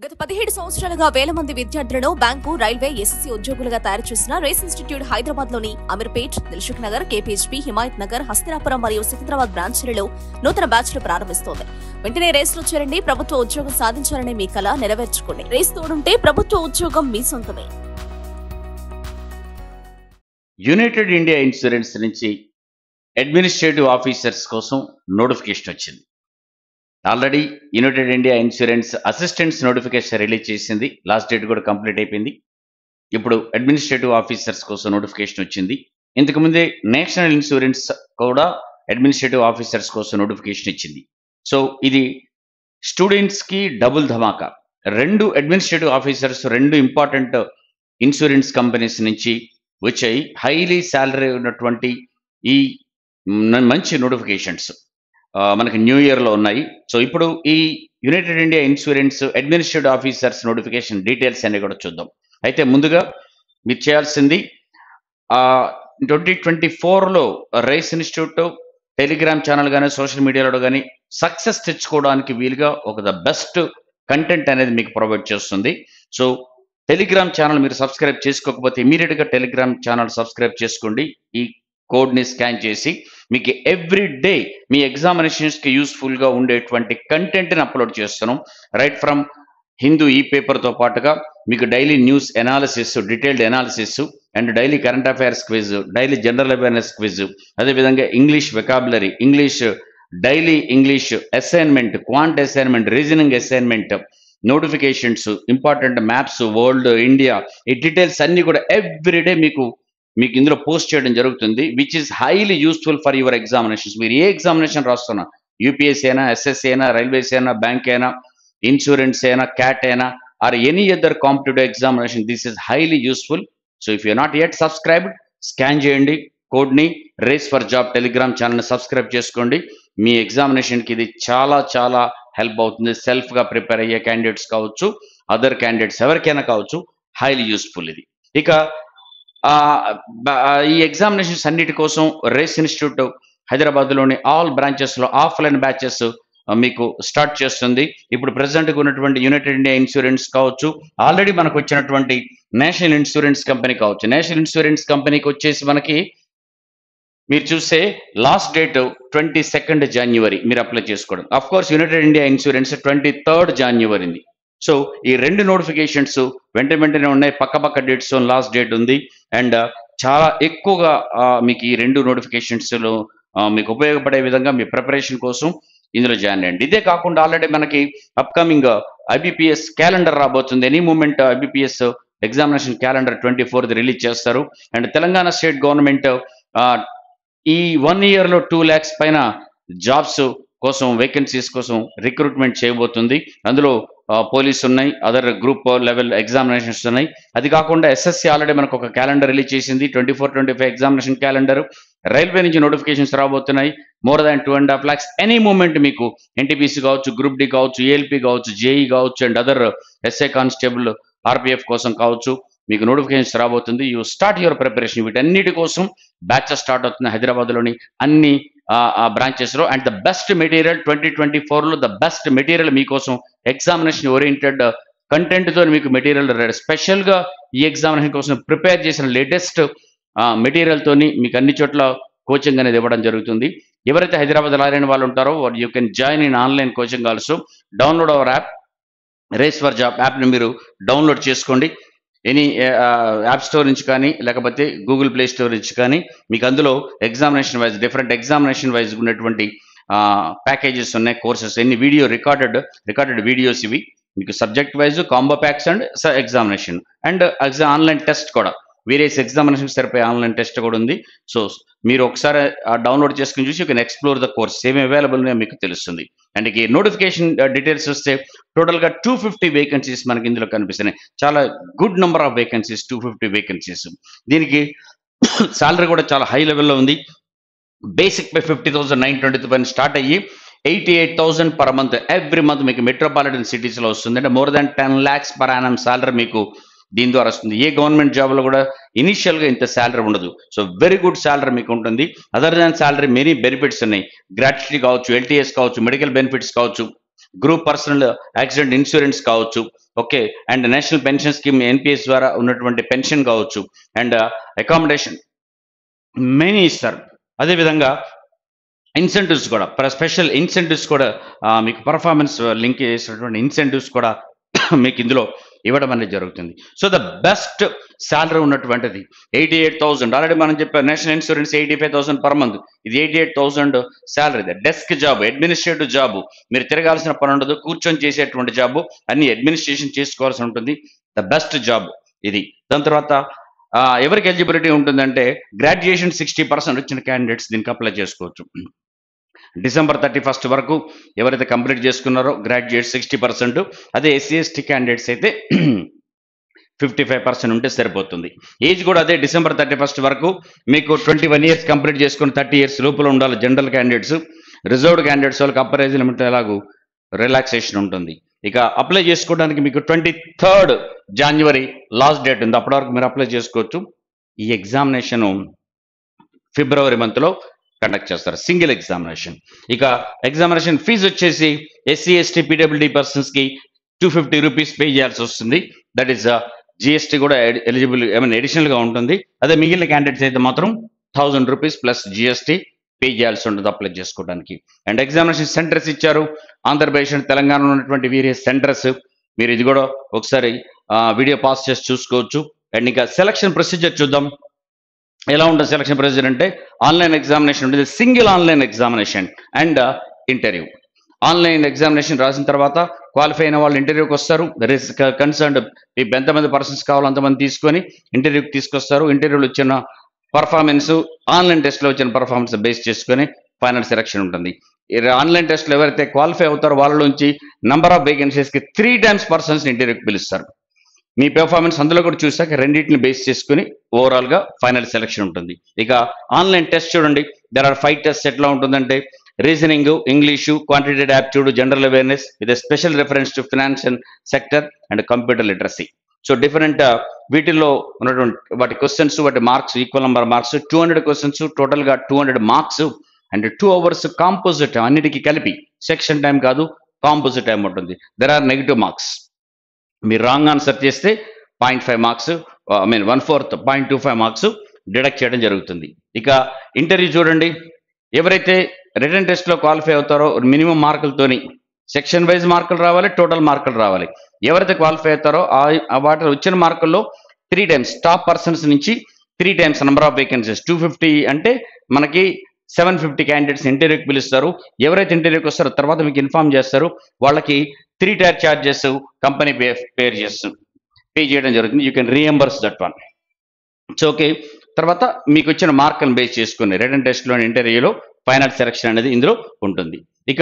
గత 17 సంవత్సరాలుగా వేల మంది విద్యార్థులను బ్యాంకు, రైల్వే, ఎస్ఎస్సీ ఉద్యోగులుగా తయారు చేసిన రేస్ ఇన్స్టిట్యూట్ హైదరాబాద్లోని అమీర్పేట్, దిల్సుఖ్ నగర్, కేపీహెచ్పీ, హిమాయత్ నగర్, హస్తినాపురం మరియు సికింద్రాబాద్ బ్రాంచ్లలో నూతన బ్యాచ్లు ప్రారంభిస్తోంది. వెంటనే రేస్లో చేరండి, ప్రభుత్వ ఉద్యోగం సాధించాలనే మీ కల నెరవేర్చుకోండి. రేస్ తోడుంటే ప్రభుత్వ ఉద్యోగం మీ సొంతమే. యునైటెడ్ ఇండియా ఇన్సూరెన్స్ నుంచి అడ్మినిస్ట్రేటివ్ ఆఫీసర్స్ కోసం నోటిఫికేషన్ వచ్చింది. Already United India insurance assistants notification release చేసింది. లాస్ట్ డేట్ కూడా కంప్లీట్ అయిపోయింది. ఇప్పుడు అడ్మినిస్ట్రేటివ్ ఆఫీసర్స్ కోసం నోటిఫికేషన్ వచ్చింది. ఇంతకుముందే నేషనల్ ఇన్సూరెన్స్ కూడా అడ్మినిస్ట్రేటివ్ ఆఫీసర్స్ కోసం నోటిఫికేషన్ ఇచ్చింది. సో ఇది స్టూడెంట్స్కి డబుల్ ధమాకా. రెండు అడ్మినిస్ట్రేటివ్ ఆఫీసర్స్ రెండు ఇంపార్టెంట్ ఇన్సూరెన్స్ కంపెనీస్ నుంచి వచ్చాయి. హైలీ శాలరీ ఉన్నటువంటి ఈ మంచి నోటిఫికేషన్స్ మనకి న్యూ ఇయర్లో ఉన్నాయి. సో ఇప్పుడు ఈ United India insurance administrative officers notification details అన్ని కూడా చూద్దాం. అయితే ముందుగా మీరు చేయాల్సింది 2024లో రేస్ ఇన్స్టిట్యూట్ టెలిగ్రామ్ ఛానల్ కానీ సోషల్ మీడియాలో కానీ సక్సెస్ తెచ్చుకోవడానికి వీలుగా ఒక ద బెస్ట్ కంటెంట్ అనేది మీకు ప్రొవైడ్ చేస్తుంది. సో టెలిగ్రామ్ ఛానల్ మీరు సబ్స్క్రైబ్ చేసుకోకపోతే ఇమీడియట్గా టెలిగ్రామ్ ఛానల్ సబ్స్క్రైబ్ చేసుకోండి. ఈ కోడ్ని స్కాన్ చేసి మీకు ఎవ్రీ డే మీ ఎగ్జామినేషన్స్కి యూస్ఫుల్గా ఉండేటువంటి కంటెంట్ని అప్లోడ్ చేస్తున్నాం. రైట్ ఫ్రమ్ హిందూ ఈ పేపర్తో పాటుగా మీకు daily news analysis, detailed analysis and daily current affairs quiz, daily general awareness quiz, అదేవిధంగా English vocabulary, daily English assignment, quant assignment, reasoning assignment, notifications, important maps, world, India, ఈ details అన్నీ కూడా everyday మీకు ఇందులో పోస్ట్ చేయడం జరుగుతుంది. Which is highly useful for your examinations. మీరు ఏ ఎగ్జామినేషన్ రాస్తున్నా, యూపీఎస్సీ అయినా, ఎస్ఎస్సీ అయినా, రైల్వేస్ అయినా, బ్యాంక్ అయినా, ఇన్సూరెన్స్ అయినా, క్యాట్ అయినా, or any other competitive examination, this is highly useful. So if you not yet subscribed, scan చేయండి కోడ్ని, రేస్ ఫర్ జాబ్ టెలిగ్రామ్ ఛానల్ని సబ్స్క్రైబ్ చేసుకోండి. మీ ఎగ్జామినేషన్కి ఇది చాలా చాలా హెల్ప్ అవుతుంది. సెల్ఫ్గా ప్రిపేర్ అయ్యే క్యాండిడేట్స్ కావచ్చు, అదర్ క్యాండిడేట్స్ ఎవరికైనా కావచ్చు, హైలీ యూస్ఫుల్ ఇది. ఇక ఈ ఎగ్జామినేషన్స్ అన్నిటి కోసం రేస్ ఇన్స్టిట్యూట్ హైదరాబాద్లోని ఆల్ బ్రాంచెస్లో ఆఫ్లైన్ బ్యాచెస్ మీకు స్టార్ట్ చేస్తుంది. ఇప్పుడు ప్రెసెంట్గా ఉన్నటువంటి యునైటెడ్ ఇండియా ఇన్సూరెన్స్ కావచ్చు, ఆల్రెడీ మనకు వచ్చినటువంటి నేషనల్ ఇన్సూరెన్స్ కంపెనీ కావచ్చు. నేషనల్ ఇన్సూరెన్స్ కంపెనీకి వచ్చేసి మనకి మీరు చూస్తే లాస్ట్ డేట్ 22 జనవరి మీరు అప్లై చేసుకోవడం. Of course United India insurance 23 జనవరి ఉంది. సో ఈ రెండు నోటిఫికేషన్స్ వెంటనే ఉన్నాయి. పక్క డేట్స్ లాస్ట్ డేట్ ఉంది. అండ్ చాలా ఎక్కువగా మీకు ఈ రెండు నోటిఫికేషన్స్లో మీకు ఉపయోగపడే విధంగా మీ ప్రిపరేషన్ కోసం ఇందులో జాయిన్ అయ్యండి. ఇదే కాకుండా ఆల్రెడీ మనకి అప్కమింగ్ ఐబీపీఎస్ క్యాలెండర్ రాబోతుంది. Any moment IBPS examination calendar 24 release చేస్తారు. అండ్ తెలంగాణ స్టేట్ గవర్నమెంట్ ఈ 1 ఇయర్లో 2 lakhs పైన జాబ్స్ కోసం, వేకెన్సీస్ కోసం రిక్రూట్మెంట్ చేయబోతుంది. అందులో పోలీస్ ఉన్నాయి, అదర్ గ్రూప్ లెవెల్ ఎగ్జామినేషన్స్ ఉన్నాయి. అది కాకుండా ఎస్ఎస్సీ ఆల్రెడీ మనకు ఒక క్యాలెండర్ రిలీజ్ చేసింది, 24-25 ఎగ్జామినేషన్ క్యాలెండర్. రైల్వే నుంచి నోటిఫికేషన్స్ రాబోతున్నాయి, more than 2.5 lakhs. Any moment మీకు ఎన్టీపీసీ కావచ్చు, గ్రూప్ డి కావచ్చు, ఏఎల్పీ కావచ్చు, జేఈ కావచ్చు, and other SI constable, RPF కోసం కావచ్చు, మీకు నోటిఫికేషన్స్ రాబోతుంది. You start your preparation. వీటన్నిటి కోసం బ్యాచెస్ స్టార్ట్ అవుతుంది హైదరాబాద్లోని అన్ని బ్రాంచెస్లో. అండ్ ద బెస్ట్ మెటీరియల్ 2024లో ద బెస్ట్ మెటీరియల్ మీకోసం ఎగ్జామినేషన్ ఓరియంటెడ్ కంటెంట్తో మీకు మెటీరియల్ స్పెషల్గా ఈ ఎగ్జామినేషన్ కోసం ప్రిపేర్ చేసిన లేటెస్ట్ మెటీరియల్తోని మీకు అన్ని చోట్ల కోచింగ్ అనేది ఇవ్వడం జరుగుతుంది. ఎవరైతే హైదరాబాద్ రాలేని వాళ్ళు ఉంటారో you can join in online coaching also. Download our app, race for job యాప్ని మీరు డౌన్లోడ్ చేసుకోండి. ఎనీ యాప్ స్టోర్ నుంచి కానీ లేకపోతే గూగుల్ ప్లే స్టోర్ నుంచి కానీ మీకు అందులో examination wise, different examination wise ఉన్నటువంటి ప్యాకేజెస్ ఉన్నాయి, కోర్సెస్, ఎన్ని రికార్డెడ్ వీడియోస్ ఇవి మీకు subject wise, combo packs and examination and online test కూడా, వేరియస్ ఎగ్జామినేషన్ సరిపోయే ఆన్లైన్ టెస్ట్ కూడా ఉంది. సో మీరు ఒకసారి డౌన్లోడ్ చేసుకుని చూసి you can explore the course, ఏమి అవైలబుల్ మీకు తెలుస్తుంది. అండ్ ఈ నోటిఫికేషన్ డీటెయిల్స్ వస్తే టోటల్గా 250 వేకెన్సీస్ మనకి ఇందులో కనిపిస్తున్నాయి. చాలా good number of vacancies, 250 vacancies. దీనికి శాలరీ కూడా చాలా హై లెవెల్లో ఉంది. బేసిక్ పే 50,922 స్టార్ట్ అయ్యి 88,000 పర్ మంత్ ఎవ్రీ మంత్ మీకు మెట్రోపాలిటన్ సిటీస్లో వస్తుంది. అంటే more than 10 lakhs per annum salary మీకు దీని ద్వారా వస్తుంది. ఏ గవర్నమెంట్ జాబ్లో కూడా ఇనిషియల్గా ఇంత శాలరీ ఉండదు. సో వెరీ గుడ్ శాలరీ మీకు ఉంటుంది. Other than salary many benefits ఉన్నాయి. గ్రాట్యుటీ కావచ్చు, ఎల్టీఎస్ కావచ్చు, మెడికల్ బెనిఫిట్స్ కావచ్చు, గ్రూప్ పర్సనల్ యాక్సిడెంట్ ఇన్సూరెన్స్ కావచ్చు, okay, and national pension scheme NPS ద్వారా ఉన్నటువంటి పెన్షన్ కావచ్చు, అండ్ అకామిడేషన్ మెనీ ఇస్తారు. అదేవిధంగా ఇన్సెంటివ్స్ కూడా, స్పెషల్ ఇన్సెంటివ్స్ కూడా మీకు పర్ఫార్మెన్స్ లింక్ చేసినటువంటి ఇన్సెంటివ్స్ కూడా మీకు ఇందులో ఇవ్వడం అనేది జరుగుతుంది. సో ద బెస్ట్ శాలరీ ఉన్నటువంటిది 88,000. ఆల్రెడీ మనం చెప్పాం నేషనల్ ఇన్సూరెన్స్ 85,000 పర్ మంత్. ఇది 88,000 salary. Desk job, administrative job, మీరు తిరగాల్సిన పని ఉండదు, కూర్చొని చేసేటువంటి జాబ్, అన్ని అడ్మినిస్ట్రేషన్ చేసుకోవాల్సి ఉంటుంది. ద బెస్ట్ జాబ్ ఇది. దాని తర్వాత ఎవరికి ఎలిజిబిలిటీ ఉంటుందంటే గ్రాడ్యుయేషన్ 60% వచ్చిన క్యాండిడేట్స్ దీనికి అప్లై చేసుకోవచ్చు. December 31 వరకు ఎవరైతే కంప్లీట్ చేసుకున్నారో గ్రాడ్యుయేట్ 60%, అదే ఎస్సీ ఎస్టీ క్యాండిడేట్స్ అయితే 55% ఉంటే సరిపోతుంది. ఏజ్ కూడా అదే December 31 వరకు మీకు 21 years కంప్లీట్ చేసుకుని 30 years లోపల ఉండాలి జనరల్ క్యాండిడేట్స్. రిజర్వ్డ్ క్యాండిడేట్స్ వాళ్ళకి అప్పర్ ఏజ్ లిమిట్ ఎలాగూ రిలాక్సేషన్ ఉంటుంది. ఇక అప్లై చేసుకోవడానికి మీకు 23rd January లాస్ట్ డేట్ ఉంది, అప్పటి వరకు మీరు అప్లై చేసుకోవచ్చు. ఈ ఎగ్జామినేషన్ ఫిబ్రవరి మంత్లో కండక్ట్ చేస్తారు, సింగిల్ ఎగ్జామినేషన్. ఇక ఎగ్జామినేషన్ ఫీజు వచ్చేసి ఎస్సీ ఎస్టీ పీడబ్ల్యూడీ పర్సన్స్కి 250 రూపీస్ పే చేయాల్సి వస్తుంది. దట్ ఈస్ జిఎస్టీ కూడా ఎలిజిబుల్ అడిషనల్గా ఉంటుంది. అదే మిగిలిన క్యాండిడేట్స్ అయితే మాత్రం 1000 రూపీస్ ప్లస్ జిఎస్టీ పే చేయాల్సి ఉంటుంది అప్లై చేసుకోవడానికి. అండ్ ఎగ్జామినేషన్ సెంటర్స్ ఇచ్చారు, ఆంధ్రప్రదేశ్ అండ్ తెలంగాణలో ఉన్నటువంటి వేరియస్ సెంటర్స్. మీరు ఇది కూడా ఒకసారి వీడియో పాస్ చేసి చూసుకోవచ్చు. అండ్ ఇంకా సెలక్షన్ ప్రొసీజర్ చూద్దాం. ఎలా ఉంటుంది సెలక్షన్ ప్రొసీజర్ అంటే ఆన్లైన్ ఎగ్జామినేషన్ ఉంటుంది, single online examination and interview. Online examination రాసిన తర్వాత క్వాలిఫై అయిన వాళ్ళు ఇంటర్వ్యూకి వస్తారు. దర్ ఇస్ కన్సర్న్డ్ ఎంతమంది పర్సన్స్ కావాలో అంతమంది తీసుకొని ఇంటర్వ్యూకి తీసుకొస్తారు. ఇంటర్వ్యూలో వచ్చిన పర్ఫార్మెన్స్, ఆన్లైన్ టెస్ట్లో వచ్చిన పర్ఫార్మెన్స్ బేస్ చేసుకొని ఫైనల్ సెలక్షన్ ఉంటుంది. ఆన్లైన్ టెస్ట్లో ఎవరైతే క్వాలిఫై అవుతారో వాళ్ళలోంచి నంబర్ ఆఫ్ వేకెన్సీస్కి 3 times పర్సన్స్ ఇంటర్వ్యూకి పిలుస్తారు. మీ పెర్ఫార్మెన్స్ అందులో కూడా చూసాక రెండింటిని బేస్ చేసుకుని ఓవరాల్గా ఫైనల్ సెలక్షన్ ఉంటుంది. ఇక ఆన్లైన్ టెస్ట్ చూడండి, దెర్ ఆర్ 5 tests. ఎట్లా ఉంటుందంటే reasoning, English, quantitative aptitude, general awareness with special reference to finance and sector and computer literacy. So different వీటిల్లో ఉన్నటువంటి వాటి క్వశ్చన్స్, వాటి marks, equal number marks, 200 questions, టోటల్గా 200 మార్క్స్ అండ్ 2 hours కాంపోజిట్ అన్నిటికీ కలిపి. Section time కాదు, కాంపోజిట్ టైం ఉంటుంది. There are negative marks. మీరు రాంగ్ ఆన్సర్ చేస్తే 0.5 మార్క్స్, 1/4 0.25 మార్క్స్ డిడక్ట్ చేయడం జరుగుతుంది. ఇక ఇంటర్వ్యూ చూడండి, ఎవరైతే రిటన్ టెస్ట్లో క్వాలిఫై అవుతారో మినిమం మార్కులతోని సెక్షన్ వైజ్ మార్కులు రావాలి, టోటల్ మార్కులు రావాలి. ఎవరైతే క్వాలిఫై అవుతారో వాటిలో వచ్చిన మార్కుల్లో 3 times టాప్ పర్సన్స్ నుంచి 3 times నెంబర్ ఆఫ్ వేకెన్సీస్ 250 అంటే మనకి 750 క్యాండిడేట్స్ ఇంటర్వ్యూకి పిలుస్తారు. ఎవరైతే ఇంటర్వ్యూకి వస్తారో తర్వాత మీకు ఇన్ఫార్మ్ చేస్తారు. వాళ్ళకి 3 tier చార్జెస్ కంపెనీ పే చేయడం జరుగుతుంది. You can reimburse that one. So okay, తర్వాత మీకు వచ్చిన మార్కులను బేస్ చేసుకుని రిటన్ టెస్ట్లో, ఇంటర్వ్యూలో ఫైనల్ సెలక్షన్ అనేది ఇందులో ఉంటుంది. ఇక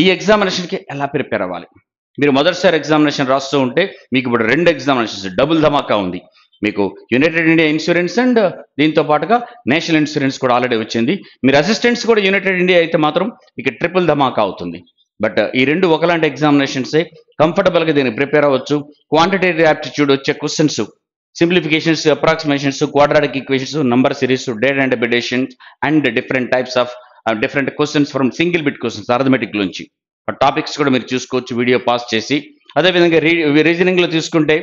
ఈ ఎగ్జామినేషన్కి ఎలా ప్రిపేర్ అవ్వాలి? మీరు మొదటిసారి ఎగ్జామినేషన్ రాస్తూ ఉంటే మీకు ఇప్పుడు 2 ఎగ్జామినేషన్స్ డబుల్ ధమాకా ఉంది. మీకు యునైటెడ్ ఇండియా ఇన్సూరెన్స్ అండ్ దీంతో పాటుగా నేషనల్ ఇన్సూరెన్స్ కూడా ఆల్రెడీ వచ్చింది. మీరు అసిస్టెంట్స్ కూడా యునైటెడ్ ఇండియా అయితే మాత్రం ఇక ట్రిపుల్ ధమాకా అవుతుంది. బట్ ఈ 2 ఒకలాంటి ఎగ్జామినేషన్సే, కంఫర్టబుల్గా దీనికి ప్రిపేర్ అవ్వచ్చు. క్వాంటిటేటివ్ యాప్టిట్యూడ్ వచ్చే questions, simplifications, approximations, quadratic equations, number series, data interpretation and different types of different questions from single bit questions arithmetic నుంచి టాపిక్స్ కూడా మీరు చూసుకోవచ్చు వీడియో పాస్ చేసి. అదేవిధంగా రీజనింగ్లో తీసుకుంటే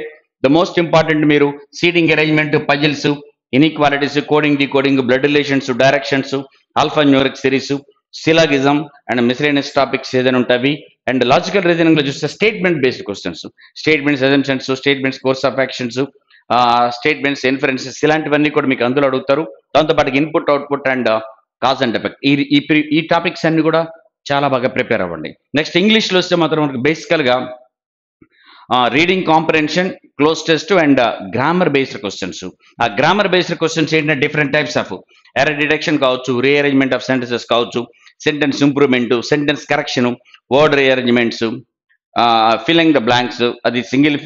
ద మోస్ట్ ఇంపార్టెంట్ మీరు seating arrangement, puzzles, inequalities, coding, decoding, blood relations, directions, alphanumeric series, syllogism and miscellaneous topics ఏదైనా ఉంటాయి. అండ్ లాజికల్ రీజనింగ్లో చూస్తే statement based questions, statements assumptions, statements course of actions, statements inferences, ఇలాంటివన్నీ కూడా మీకు అందులో అడుగుతారు. దాంతోపాటు input, output and cause and effect, ఈ టాపిక్స్ అన్ని కూడా చాలా బాగా ప్రిపేర్ అవ్వండి. నెక్స్ట్ ఇంగ్లీష్లో వస్తే మాత్రం మనకు బేసికల్గా reading comprehension, cloze test and grammar based questions. ఆ గ్రామర్ బేస్డ్ క్వశ్చన్స్ ఏంటంటే different types of error detection కావచ్చు, రీఅరేంజ్మెంట్ ఆఫ్ సెంటెన్సెస్ కావచ్చు, sentence improvement, sentence correction, word rearrangements, filling the blanks, అది సింగిల్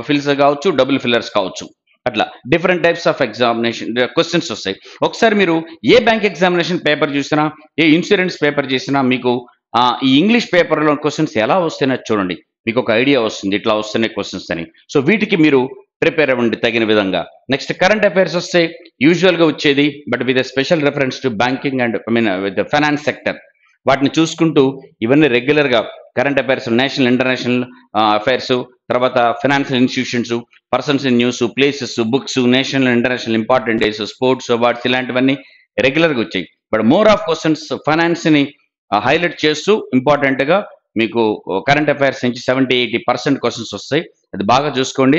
ఫిల్స్ కావచ్చు, డబుల్ ఫిల్లర్స్ కావచ్చు. అట్లా different types of examination questions వస్తాయి. ఒకసారి మీరు ఏ బ్యాంక్ ఎగ్జామినేషన్ పేపర్ చూసినా, ఏ ఇన్సూరెన్స్ పేపర్ చేసినా మీకు ఈ ఇంగ్లీష్ పేపర్లో క్వశ్చన్స్ ఎలా వస్తున్నాయో చూడండి, మీకు ఒక ఐడియా వస్తుంది ఇట్లా వస్తున్నాయి క్వశ్చన్స్ అని. సో వీటికి మీరు ప్రిపేర్ అవ్వండి తగిన విధంగా. నెక్స్ట్ కరెంట్ అఫైర్స్ వస్తే యూజువల్గా వచ్చేది, but with special reference to banking and with finance sector. వాటిని చూసుకుంటూ ఇవన్నీ రెగ్యులర్గా current affairs, national international affairs, తర్వాత financial institutions, persons in news, places, books, national international important days, sports awards ఇలాంటివన్నీ రెగ్యులర్గా వచ్చాయి. బట్ మోర్ ఆఫ్ క్వశ్చన్స్ ఫైనాన్స్ని highlight చేస్తూ ఇంపార్టెంట్గా మీకు కరెంట్ అఫైర్స్ నుంచి 70-80% క్వశ్చన్స్ వస్తాయి. అది బాగా చూసుకోండి.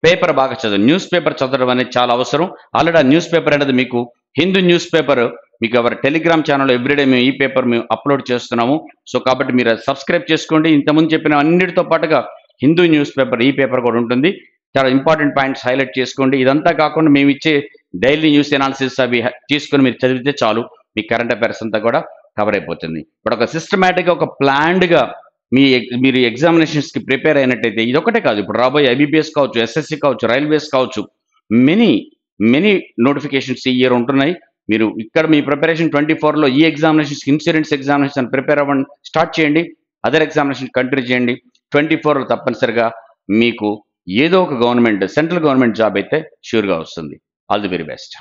పేపర్ బాగా చదవండి. న్యూస్ పేపర్ చదవడం అనేది చాలా అవసరం. ఆల్రెడీ ఆ న్యూస్ పేపర్ అనేది మీకు హిందూ న్యూస్ పేపర్ మీకు ఎవరి టెలిగ్రామ్ ఛానల్లో ఎవ్రీడే మేము ఈ పేపర్ మేము అప్లోడ్ చేస్తున్నాము. సో కాబట్టి మీరు అది సబ్స్క్రైబ్ చేసుకోండి. ఇంతకుముందు చెప్పిన అన్నిటితో పాటుగా హిందూ న్యూస్ పేపర్ ఈ పేపర్ కూడా ఉంటుంది. చాలా ఇంపార్టెంట్ పాయింట్స్ హైలైట్ చేసుకోండి. ఇదంతా కాకుండా మేము ఇచ్చే డైలీ న్యూస్ ఎనాలిసిస్ అవి తీసుకొని మీరు చదివితే చాలు, మీ కరెంట్ అఫైర్స్ అంతా కూడా కవర్ అయిపోతుంది. ఇప్పుడు ఒక సిస్టమేటిక్గా ఒక ప్లాన్డ్గా మీరు ఎగ్జామినేషన్స్కి ప్రిపేర్ అయినట్టయితే ఇదొకటే కాదు, ఇప్పుడు రాబోయే ఐబీపీఎస్ కావచ్చు, ఎస్ఎస్సి కావచ్చు, రైల్వేస్ కావచ్చు, మెనీ నోటిఫికేషన్స్ ఈ ఇయర్ ఉంటున్నాయి. మీరు ఇక్కడ మీ ప్రిపరేషన్ 24లో ఈ ఎగ్జామినేషన్స్, ఇన్సూరెన్స్ ఎగ్జామినేషన్ ప్రిపేర్ అవ్వండి, స్టార్ట్ చేయండి. అదర్ ఎగ్జామినేషన్ కంటిన్యూ చేయండి. 24లో తప్పనిసరిగా మీకు ఏదో ఒక సెంట్రల్ గవర్నమెంట్ జాబ్ అయితే ష్యూర్గా వస్తుంది. All the very best.